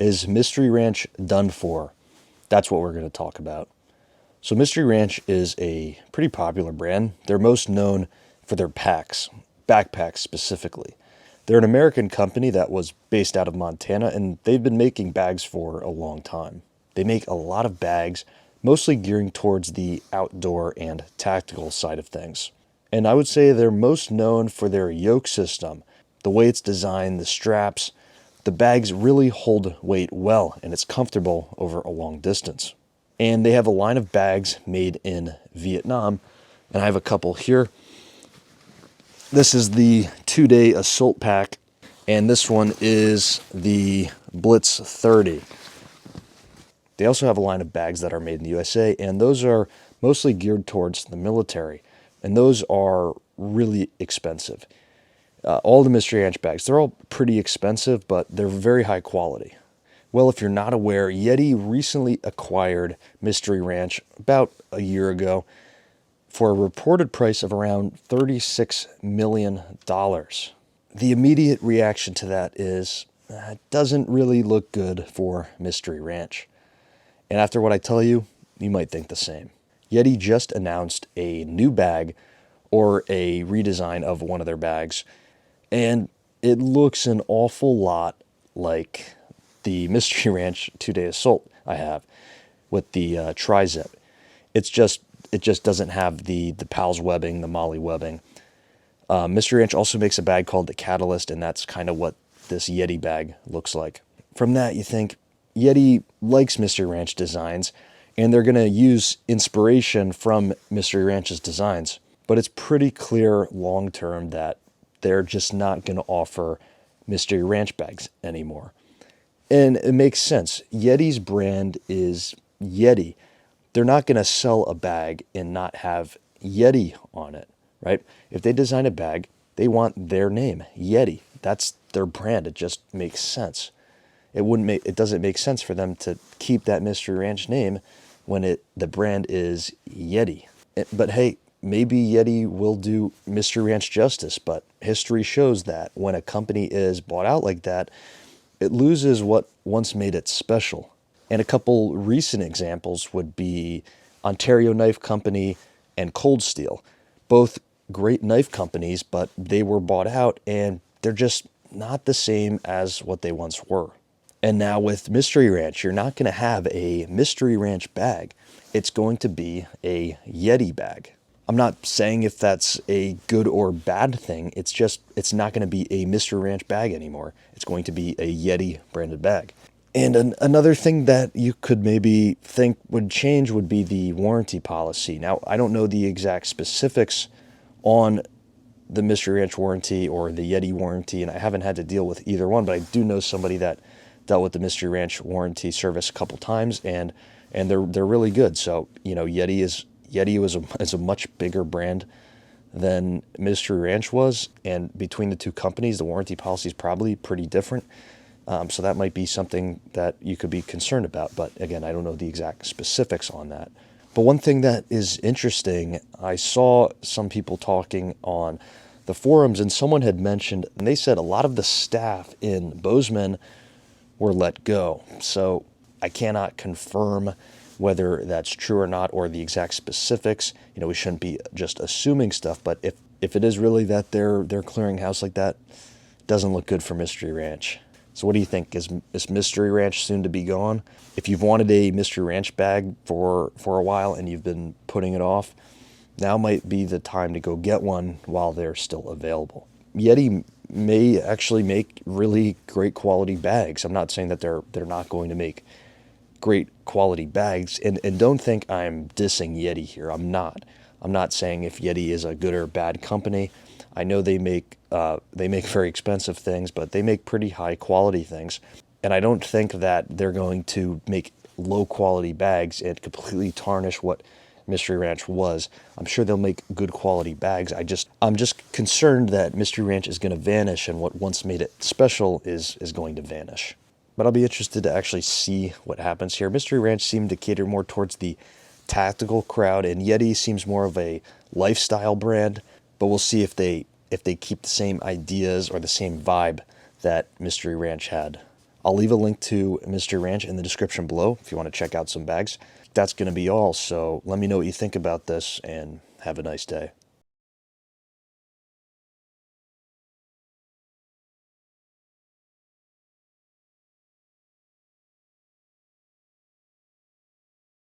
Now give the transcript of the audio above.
Is Mystery Ranch done for? That's what we're going to talk about. So Mystery Ranch is a pretty popular brand. They're most known for their packs, backpacks specifically. They're an American company that was based out of Montana, and they've been making bags for a long time. They make a lot of bags, mostly gearing towards the outdoor and tactical side of things. And I would say they're most known for their yoke system, the way it's designed, the straps. The bags really hold weight well, and it's comfortable over a long distance. And they have a line of bags made in Vietnam, and I have a couple here. This is the 2-day assault pack, and this one is the Blitz 30. They also have a line of bags that are made in the USA, and those are mostly geared towards the military, and those are really expensive. All the Mystery Ranch bags, they're all pretty expensive, but they're very high quality. Well, if you're not aware, Yeti recently acquired Mystery Ranch about a year ago for a reported price of around $36 million. The immediate reaction to that is, it doesn't really look good for Mystery Ranch. And after what I tell you, you might think the same. Yeti just announced a new bag, or a redesign of one of their bags, and it looks an awful lot like the Mystery Ranch 2-day assault I have with the tri-zip. It just doesn't have the PALS webbing, the Molly webbing. Mystery Ranch also makes a bag called the Catalyst, and that's kind of what this Yeti bag looks like. From that, you think Yeti likes Mystery Ranch designs, and they're going to use inspiration from Mystery Ranch's designs. But it's pretty clear long-term that they're just not going to offer Mystery Ranch bags anymore. And it makes sense. Yeti's brand is Yeti. They're not going to sell a bag and not have Yeti on it, right? If they design a bag, they want their name, Yeti. That's their brand. It just makes sense. It doesn't make sense for them to keep that Mystery Ranch name when the brand is Yeti. But hey, maybe Yeti will do Mystery Ranch justice, but history shows that when a company is bought out like that, it loses what once made it special. And a couple recent examples would be Ontario Knife Company and Cold Steel. Both great knife companies, but they were bought out and they're just not the same as what they once were. And now with Mystery Ranch, you're not going to have a Mystery Ranch bag. It's going to be a Yeti bag. I'm not saying if that's a good or bad thing. It's not going to be a Mystery Ranch bag anymore. It's going to be a Yeti branded bag. And another thing that you could maybe think would change would be the warranty policy. Now, I don't know the exact specifics on the Mystery Ranch warranty or the Yeti warranty, and I haven't had to deal with either one, but I do know somebody that dealt with the Mystery Ranch warranty service a couple times, and they're really good. So, Yeti is a much bigger brand than Mystery Ranch was, and between the two companies, the warranty policy is probably pretty different. So that might be something that you could be concerned about. But again, I don't know the exact specifics on that. But one thing that is interesting, I saw some people talking on the forums, and someone had mentioned, and they said a lot of the staff in Bozeman were let go. So I cannot confirm whether that's true or not, or the exact specifics. We shouldn't be just assuming stuff, but if it is really that they're clearing house like that, it doesn't look good for Mystery Ranch. So what do you think? Is Mystery Ranch soon to be gone? If you've wanted a Mystery Ranch bag for a while and you've been putting it off, now might be the time to go get one while they're still available. Yeti may actually make really great quality bags. I'm not saying that they're not going to make great quality bags, and don't think I'm dissing Yeti here. I'm not saying if Yeti is a good or bad company. I know they make very expensive things, but they make pretty high quality things. And I don't think that they're going to make low quality bags and completely tarnish what Mystery Ranch was. I'm sure they'll make good quality bags. I'm just concerned that Mystery Ranch is going to vanish, and what once made it special is going to vanish. But I'll be interested to actually see what happens here. Mystery Ranch seemed to cater more towards the tactical crowd, and Yeti seems more of a lifestyle brand. But we'll see if they keep the same ideas or the same vibe that Mystery Ranch had. I'll leave a link to Mystery Ranch in the description below if you want to check out some bags. That's going to be all, so let me know what you think about this, and have a nice day.